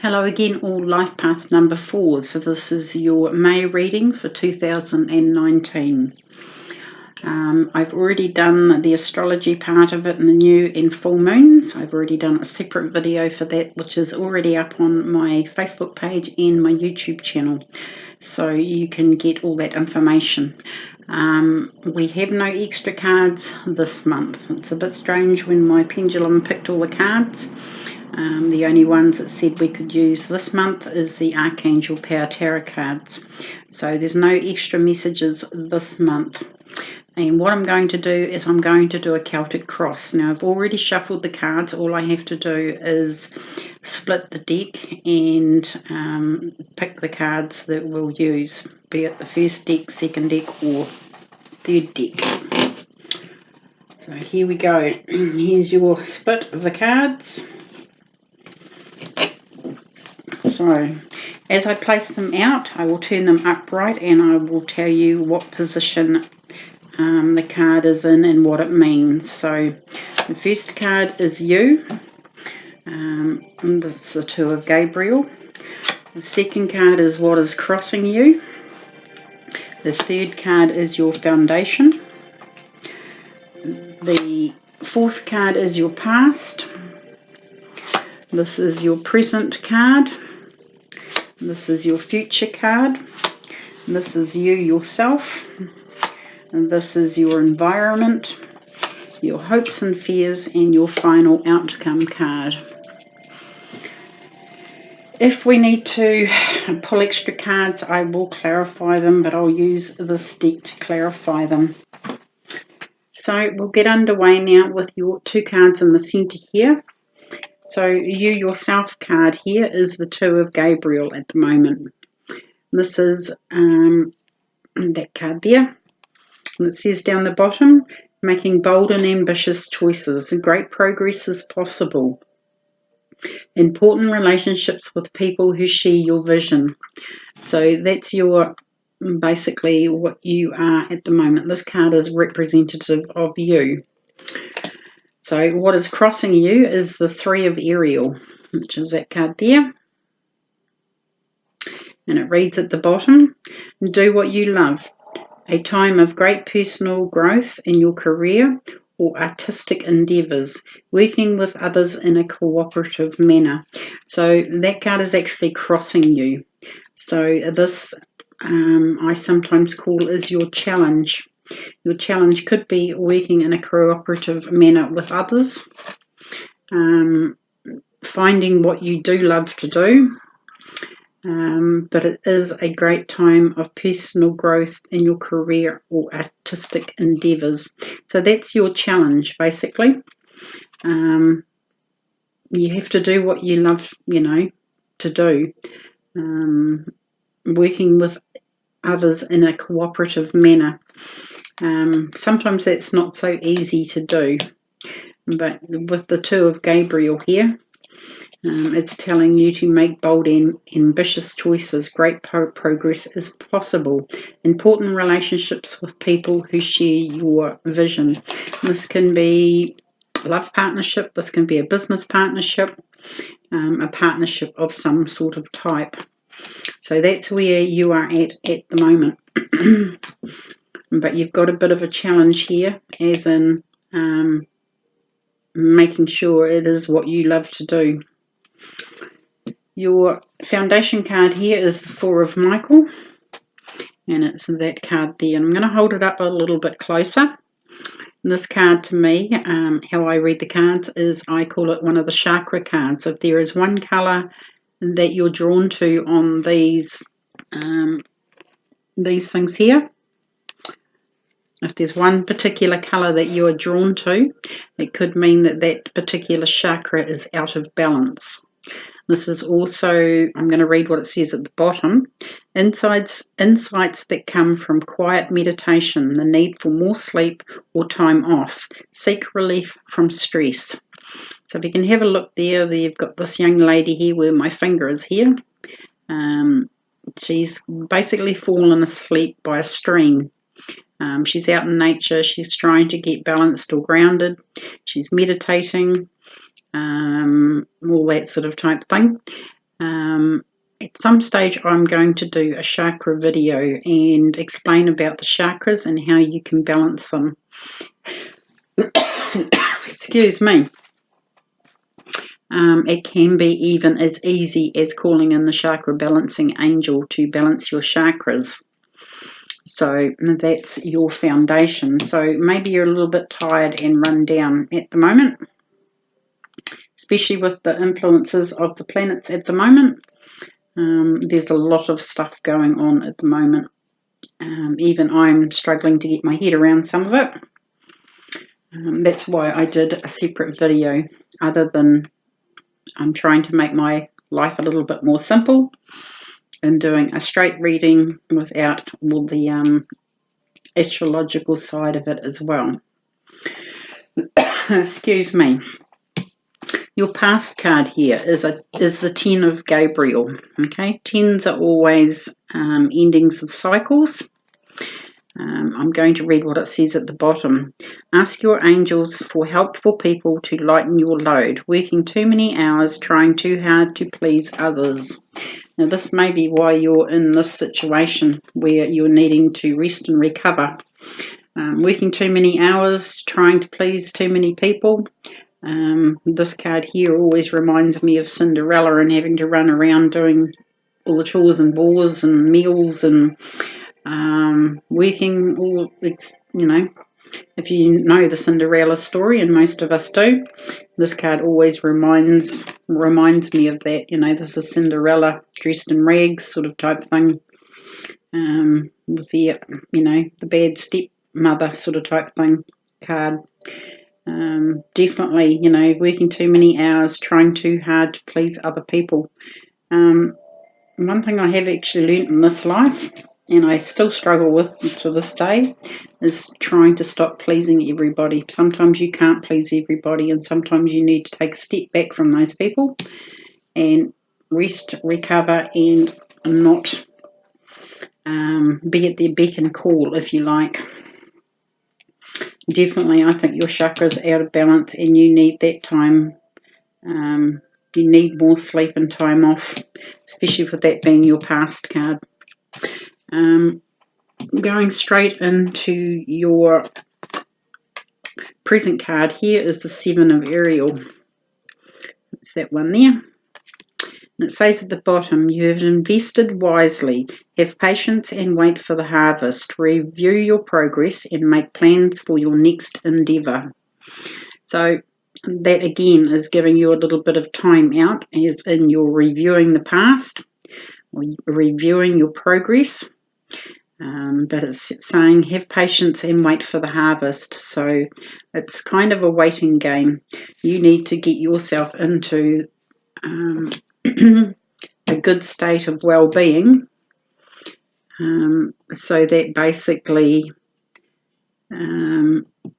Hello again, all Life Path number 4. So this is your May reading for 2019. I've already done the astrology part of it in the new and full moons. I've already done a separate video for that, which is already up on my Facebook page and my YouTube channel. So you can get all that information. We have no extra cards this month. It's a bit strange when my pendulum picked all the cards. The only ones that said we could use this month is the Archangel Power Tarot cards. So there's no extra messages this month. And what I'm going to do is I'm going to do a Celtic cross. Now I've already shuffled the cards. All I have to do is split the deck and pick the cards that we'll use, be it the first deck, second deck or third deck. So here we go. Here's your split of the cards. So, as I place them out, I will turn them upright and I will tell you what position the card is in and what it means. So, the first card is you. And this is the Two of Gabriel. The second card is what is crossing you. The third card is your foundation. The fourth card is your past. This is your present card. This is your future card. This is you yourself. And this is your environment, your hopes and fears, and your final outcome card. If we need to pull extra cards, I will clarify them, but I'll use this deck to clarify them. So we'll get underway now with your two cards in the centre here. So you yourself card here is the Two of Gabriel at the moment. This is that card there. And it says down the bottom, making bold and ambitious choices. Great progress is possible. Important relationships with people who share your vision. So that's your basically what you are at the moment. This card is representative of you. So what is crossing you is the Three of Ariel, which is that card there. And it reads at the bottom, do what you love. A time of great personal growth in your career or artistic endeavours, working with others in a cooperative manner. So that card is actually crossing you. So this I sometimes call is your challenge. Your challenge could be working in a cooperative manner with others, finding what you do love to do, but it is a great time of personal growth in your career or artistic endeavours. So that's your challenge, basically. You have to do what you love, to do. Working with others in a cooperative manner. Sometimes that's not so easy to do, but with the Two of Gabriel here, it's telling you to make bold and ambitious choices. Great progress is possible. Important relationships with people who share your vision. This can be a love partnership, this can be a business partnership, a partnership of some sort of type. So that's where you are at the moment. But you've got a bit of a challenge here, as in making sure it is what you love to do. Your foundation card here is the Four of Michael, and it's that card there. And I'm going to hold it up a little bit closer. And this card to me, how I read the cards is I call it one of the chakra cards. If there is one colour that you're drawn to on these things here, if there's one particular colour that you are drawn to, it could mean that that particular chakra is out of balance. This is also, I'm going to read what it says at the bottom, insights that come from quiet meditation, the need for more sleep or time off, seek relief from stress. So if you can have a look there, you've got this young lady here where my finger is here. She's basically fallen asleep by a stream. She's out in nature, she's trying to get balanced or grounded, she's meditating, all that sort of type thing. At some stage I'm going to do a chakra video and explain about the chakras and how you can balance them. Excuse me. It can be even as easy as calling in the chakra balancing angel to balance your chakras. So that's your foundation. So maybe you're a little bit tired and run down at the moment, especially with the influences of the planets at the moment. There's a lot of stuff going on at the moment. Even I'm struggling to get my head around some of it. That's why I did a separate video, other than I'm trying to make my life a little bit more simple and doing a straight reading without all the astrological side of it as well. Excuse me. Your past card here is the 10 of Gabriel. Okay, 10s are always endings of cycles. I'm going to read what it says at the bottom. Ask your angels for helpful people to lighten your load. Working too many hours, trying too hard to please others. Now this may be why you're in this situation where you're needing to rest and recover. Working too many hours, trying to please too many people. This card here always reminds me of Cinderella and having to run around doing all the chores and bores and meals and working all, if you know the Cinderella story, and most of us do, this card always reminds me of that. This is Cinderella dressed in rags sort of type thing, with the the bad stepmother sort of type thing card. Definitely, working too many hours, trying too hard to please other people. One thing I have actually learnt in this life, and I still struggle with to this day, is trying to stop pleasing everybody. Sometimes you can't please everybody, and sometimes you need to take a step back from those people and rest, recover, and not be at their beck and call, if you like. Definitely, I think your chakras are out of balance and you need that time. You need more sleep and time off, especially with that being your past card. Going straight into your present card, here is the 7 of Ariel. It's that one there. And it says at the bottom, you have invested wisely. Have patience and wait for the harvest. Review your progress and make plans for your next endeavour. So that again is giving you a little bit of time out as in you're reviewing the past, or reviewing your progress. But it's saying have patience and wait for the harvest. So it's kind of a waiting game. You need to get yourself into a good state of well-being, so that basically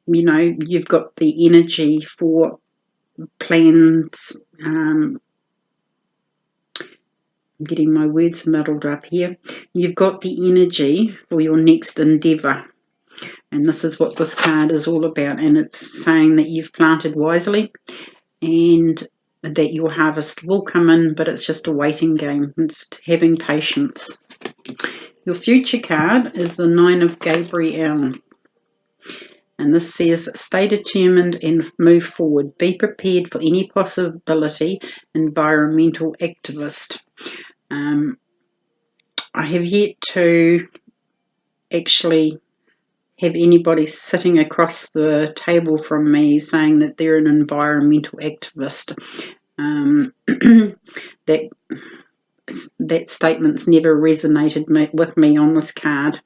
you've got the energy for plans. I'm getting my words muddled up here. You've got the energy for your next endeavour, and this is what this card is all about. And it's saying that you've planted wisely and that your harvest will come in, but it's just a waiting game. It's having patience. Your future card is the 9 of Gabriel. And this says, stay determined and move forward. Be prepared for any possibility. Environmental activist. I have yet to actually have anybody sitting across the table from me saying that they're an environmental activist. That statement's never resonated with me on this card.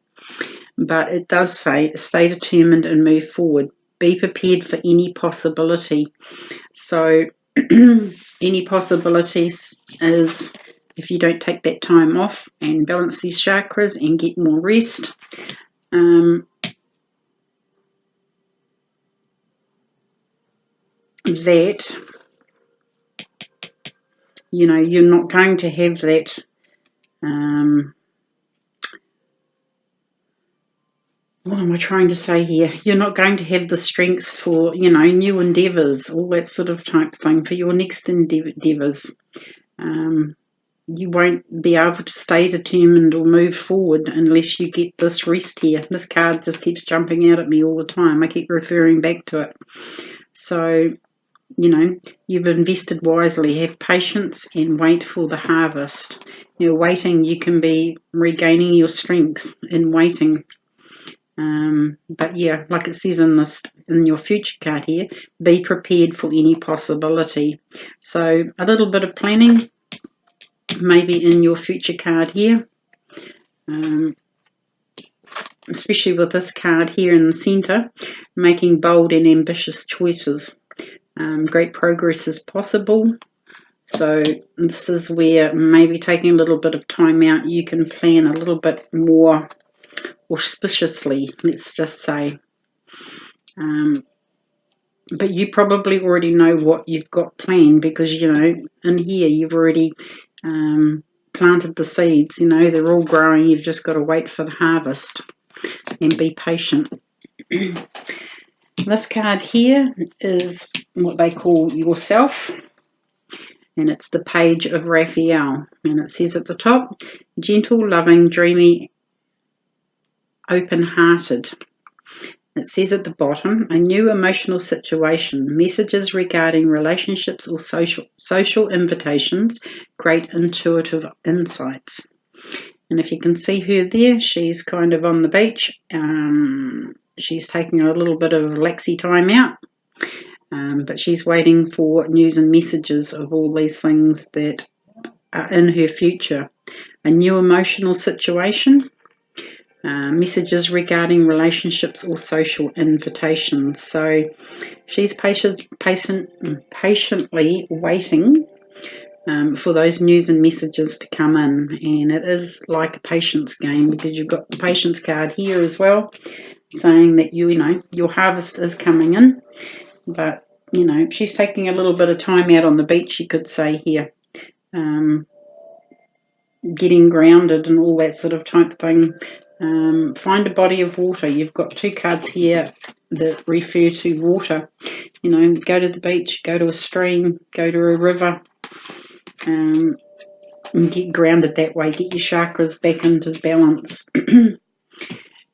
But it does say, stay determined and move forward. Be prepared for any possibility. So any possibilities is if you don't take that time off and balance these chakras and get more rest, that you're not going to have that what am I trying to say here? You're not going to have the strength for, new endeavours, all that sort of type thing for your next endeavours. you won't be able to stay determined or move forward unless you get this rest here. This card just keeps jumping out at me all the time. I keep referring back to it. So, you know, you've invested wisely. Have patience and wait for the harvest. You're waiting, you can be regaining your strength in waiting. But yeah, like it says in your future card here, be prepared for any possibility. So a little bit of planning, maybe in your future card here, especially with this card here in the center, making bold and ambitious choices. Great progress is possible. So this is where maybe taking a little bit of time out, you can plan a little bit more auspiciously, let's just say. But you probably already know what you've got planned, because, you know, in here you've already planted the seeds. You know, they're all growing. You've just got to wait for the harvest and be patient. This card here is what they call yourself, and it's the Page of Raphael, and it says at the top, gentle, loving, dreamy, open-hearted. It says at the bottom, a new emotional situation, messages regarding relationships or social invitations, great intuitive insights. And if you can see her there, she's kind of on the beach. She's taking a little bit of relaxy time out, but she's waiting for news and messages of all these things that are in her future. A new emotional situation, messages regarding relationships or social invitations. So she's patiently waiting for those news and messages to come in. And it is like a patience game, because you've got the patience card here as well, saying that you know your harvest is coming in. But, you know, she's taking a little bit of time out on the beach, you could say here. Getting grounded and all that sort of type thing. Find a body of water. You've got two cards here that refer to water. You know, go to the beach, go to a stream, go to a river, and get grounded that way. Get your chakras back into balance.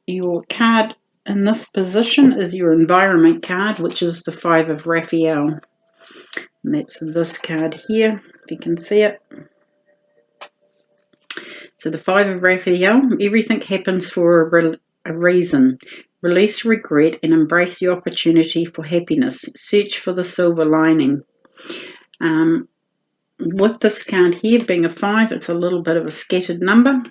Your card in this position is your environment card, which is the Five of Raphael. And that's this card here, if you can see it. So the Five of Raphael, everything happens for a reason. Release regret and embrace the opportunity for happiness. Search for the silver lining. With this card here being a 5, it's a little bit of a scattered number.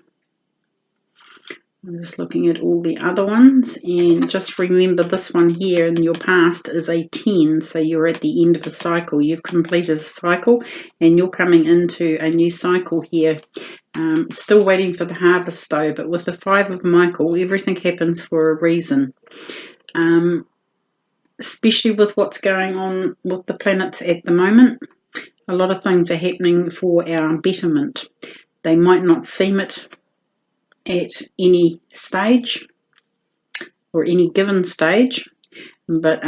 I'm just looking at all the other ones, and just remember this one here in your past is a 10, so you're at the end of a cycle. You've completed a cycle and you're coming into a new cycle here. Still waiting for the harvest though, but with the 5 of Michael, everything happens for a reason. Especially with what's going on with the planets at the moment. A lot of things are happening for our betterment. They might not seem it at any stage or any given stage, but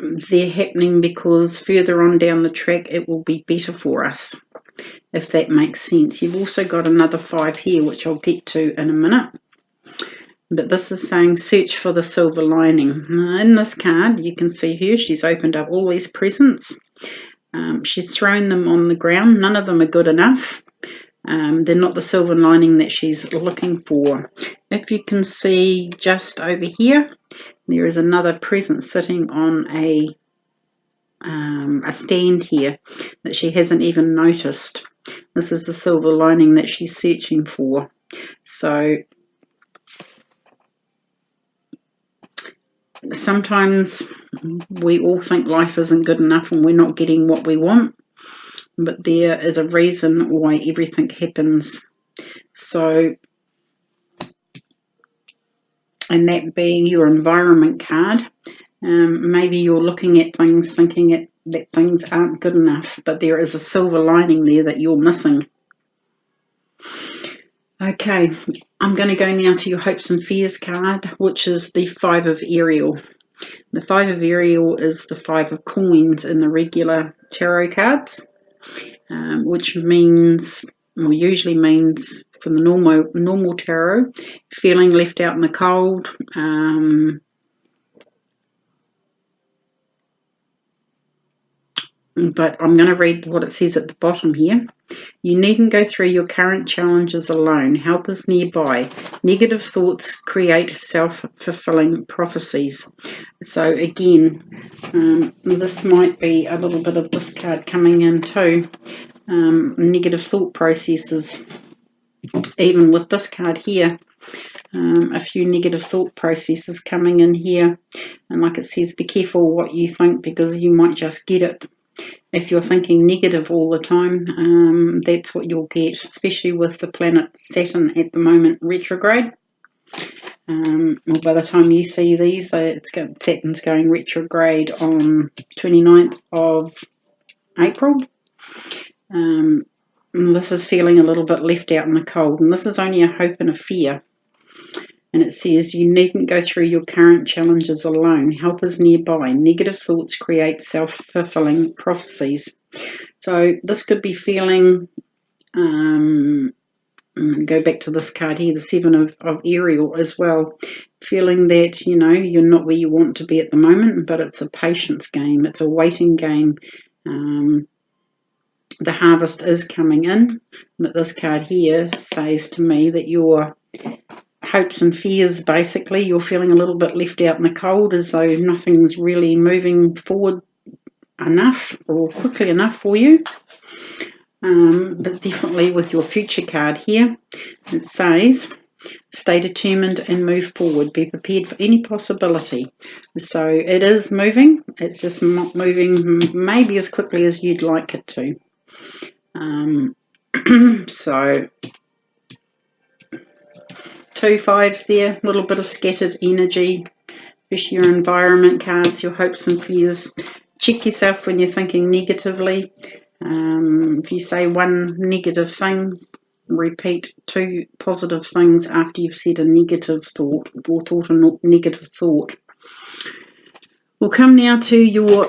they're happening because further on down the track it will be better for us, if that makes sense. You've also got another 5 here, which I'll get to in a minute. But this is saying search for the silver lining. Now, in this card, you can see her. She's opened up all these presents. She's thrown them on the ground. None of them are good enough. They're not the silver lining that she's looking for. If you can see just over here, there is another present sitting on a stand here that she hasn't even noticed. This is the silver lining that she's searching for. So sometimes we all think life isn't good enough and we're not getting what we want, but there is a reason why everything happens. So, and that being your environment card, maybe you're looking at things thinking that things aren't good enough, but there is a silver lining there that you're missing. Okay, I'm going to go now to your hopes and fears card, which is the 5 of Ariel. The 5 of Ariel is the 5 of coins in the regular tarot cards. which means, or usually means from the normal tarot, feeling left out in the cold, but I'm going to read what it says at the bottom here. You needn't go through your current challenges alone. Help is nearby. Negative thoughts create self-fulfilling prophecies. So again, this might be a little bit of this card coming in too. Negative thought processes. Even with this card here, a few negative thought processes coming in here. And like it says, be careful what you think, because you might just get it. If you're thinking negative all the time, that's what you'll get, especially with the planet Saturn at the moment retrograde. Well, by the time you see these, Saturn's going retrograde on 29th of April. This is feeling a little bit left out in the cold, and this is only a hope and a fear. And it says, you needn't go through your current challenges alone. Help is nearby. Negative thoughts create self-fulfilling prophecies. So this could be feeling, go back to this card here, the Seven of Ariel as well, feeling that, you know, you're not where you want to be at the moment, but it's a patience game. It's a waiting game. The harvest is coming in, but this card here says to me that your hopes and fears, basically, you're feeling a little bit left out in the cold, as though nothing's really moving forward enough or quickly enough for you. But definitely with your future card here, it says, stay determined and move forward. Be prepared for any possibility. So it is moving. It's just not moving maybe as quickly as you'd like it to. So 2 5s there, a little bit of scattered energy, especially your environment cards, your hopes and fears. Check yourself when you're thinking negatively. If you say one negative thing, repeat 2 positive things after you've said a negative thought or thought a negative thought. We'll come now to your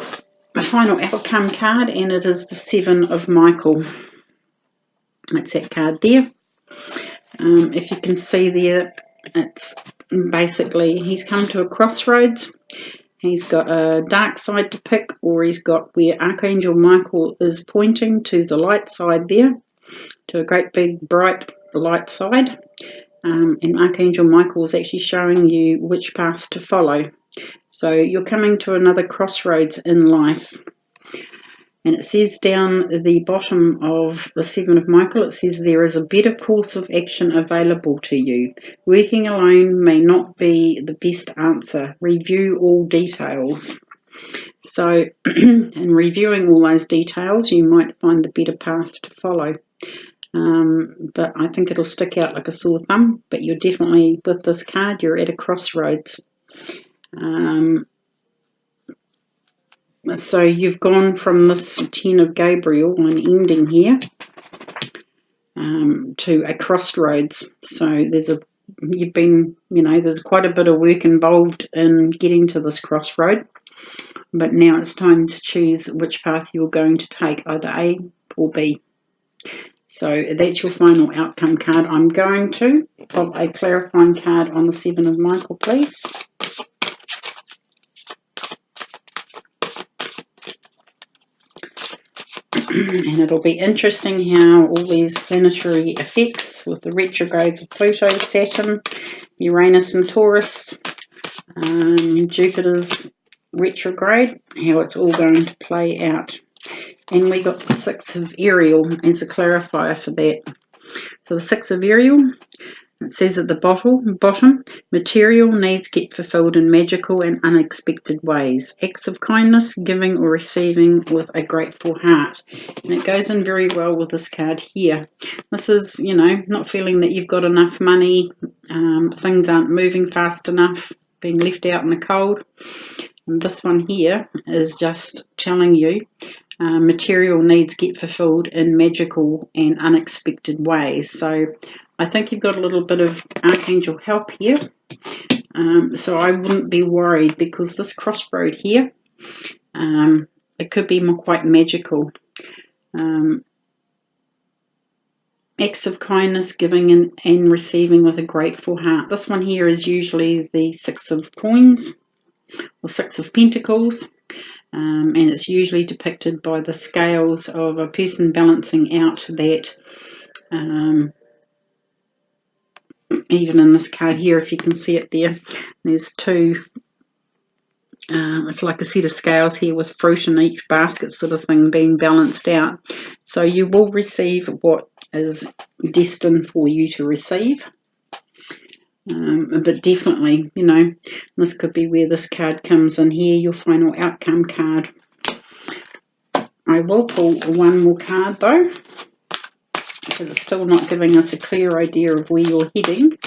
final outcome card, and it is the Seven of Michael. That's that card there. If you can see there, it's basically he's come to a crossroads. He's got a dark side to pick, or he's got where Archangel Michael is pointing to the light side there, to a great big bright light side. And Archangel Michael is actually showing you which path to follow. So you're coming to another crossroads in life. And it says down the bottom of the Seven of Michael, it says there is a better course of action available to you. Working alone may not be the best answer. Review all details. So in reviewing all those details, you might find the better path to follow. But I think it'll stick out like a sore thumb. But you're definitely, with this card, you're at a crossroads. So you've gone from this 10 of Gabriel, an ending here, to a crossroads. So there's quite a bit of work involved in getting to this crossroad. But now it's time to choose which path you're going to take, either A or B. So that's your final outcome card. I'm going to pop a clarifying card on the Seven of Michael, please. And it'll be interesting how all these planetary effects with the retrogrades of Pluto, Saturn, Uranus and Taurus, Jupiter's retrograde, how it's all going to play out. And we got the Six of Ariel as a clarifier for that. So the Six of Ariel, it says at the bottom, material needs get fulfilled in magical and unexpected ways. Acts of kindness, giving or receiving with a grateful heart. And it goes in very well with this card here. This is, not feeling that you've got enough money, things aren't moving fast enough, being left out in the cold. And this one here is just telling you material needs get fulfilled in magical and unexpected ways. So I think you've got a little bit of archangel help here. So I wouldn't be worried, because this crossroad here, it could be quite magical. Acts of kindness, giving and receiving with a grateful heart. This one here is usually the Six of Coins or Six of Pentacles, and it's usually depicted by the scales of a person balancing out that, even in this card here, if you can see it there, there's two, it's like a set of scales here with fruit in each basket sort of thing being balanced out. So you will receive what is destined for you to receive. But definitely, you know, this could be where this card comes in here, your final outcome card. I will pull one more card though, because it's still not giving us a clear idea of where you're heading.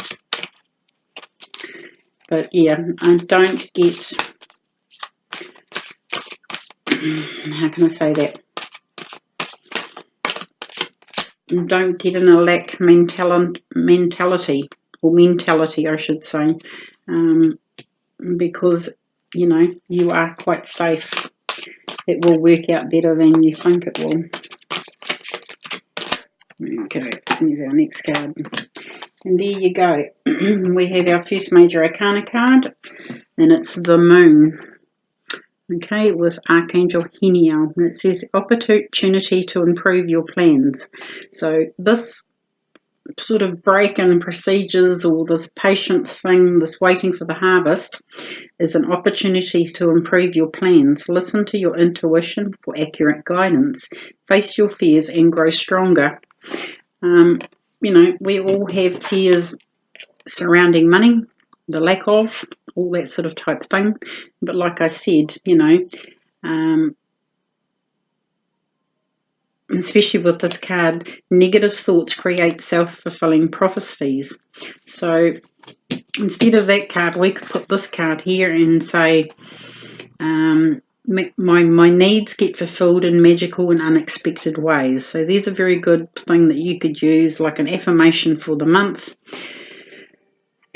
But yeah, I don't get, how can I say that? Don't get in a lack mentality, I should say, because, you know, you are quite safe. It will work out better than you think it will. Okay, here's our next card. And there you go. We have our first major arcana card, and it's the Moon. Okay, with Archangel Heniel. And it says opportunity to improve your plans. So this sort of break in procedures, or this patience thing, this waiting for the harvest, is an opportunity to improve your plans. Listen to your intuition for accurate guidance. Face your fears and grow stronger. You know, we all have fears surrounding money, the lack of, all that sort of type thing. But like I said, you know, especially with this card, negative thoughts create self-fulfilling prophecies. So instead of that card, we could put this card here and say, my needs get fulfilled in magical and unexpected ways. So there's a very good thing that you could use, like an affirmation for the month.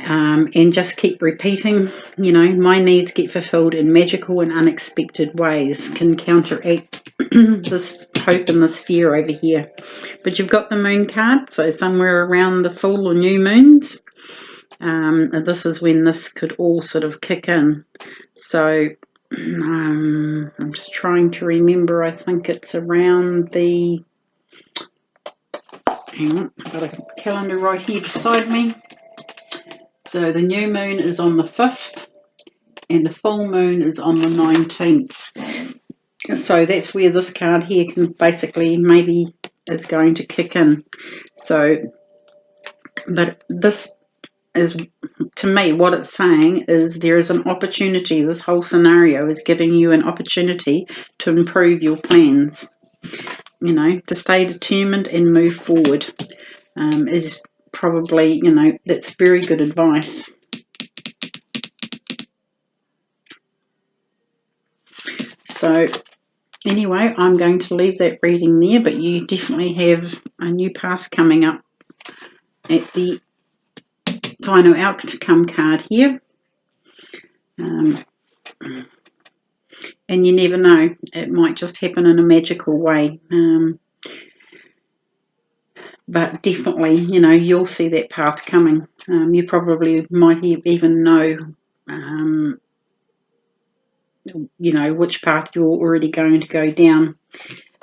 And just keep repeating, you know, my needs get fulfilled in magical and unexpected ways, can counteract this hope and this fear over here. But you've got the Moon card, so somewhere around the full or new moons, this is when this could all sort of kick in. So I'm just trying to remember, I think it's around the, hang on, I've got a calendar right here beside me. So the new moon is on the 5th and the full moon is on the 19th. So that's where this card here can basically maybe is going to kick in. So, but this is, to me, what it's saying is there is an opportunity. This whole scenario is giving you an opportunity to improve your plans, you know, to stay determined and move forward. Is probably, you know, that's very good advice. So anyway, I'm going to leave that reading there, but you definitely have a new path coming up at the final outcome card here. And you never know, it might just happen in a magical way. But definitely, you know, you'll see that path coming. You probably might even know, you know, which path you're already going to go down.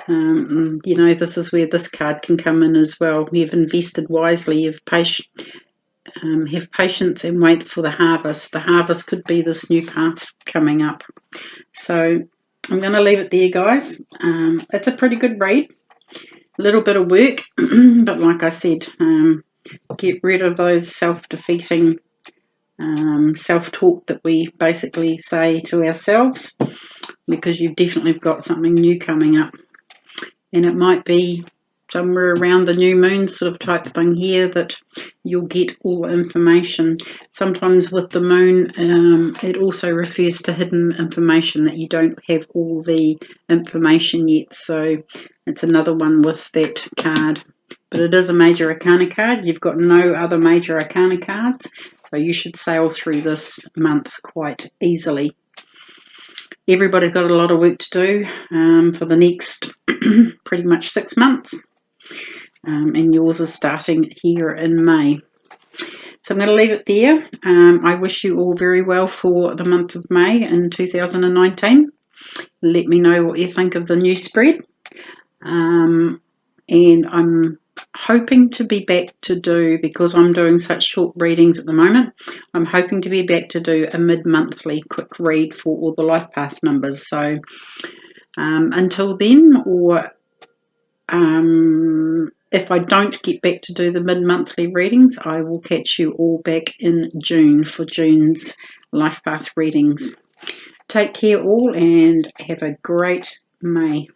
You know, this is where this card can come in as well. You've invested wisely, have patience and wait for the harvest. The harvest could be this new path coming up. So I'm going to leave it there, guys. It's a pretty good read. A little bit of work, but like I said, get rid of those self-defeating self-talk that we basically say to ourselves, because you've definitely got something new coming up. And it might be somewhere around the new moon sort of type thing here that you'll get all the information. Sometimes with the moon, it also refers to hidden information, that you don't have all the information yet. So it's another one with that card. But it is a major arcana card. You've got no other major arcana cards, so you should sail through this month quite easily. Everybody's got a lot of work to do for the next pretty much 6 months. And yours is starting here in May. So I'm going to leave it there. I wish you all very well for the month of May in 2019. Let me know what you think of the new spread. And I'm hoping to be back to do, because I'm doing such short readings at the moment, I'm hoping to be back to do a mid-monthly quick read for all the life path numbers. So until then, or if I don't get back to do the mid-monthly readings, I will catch you all back in June for June's life path readings. Take care all and have a great May.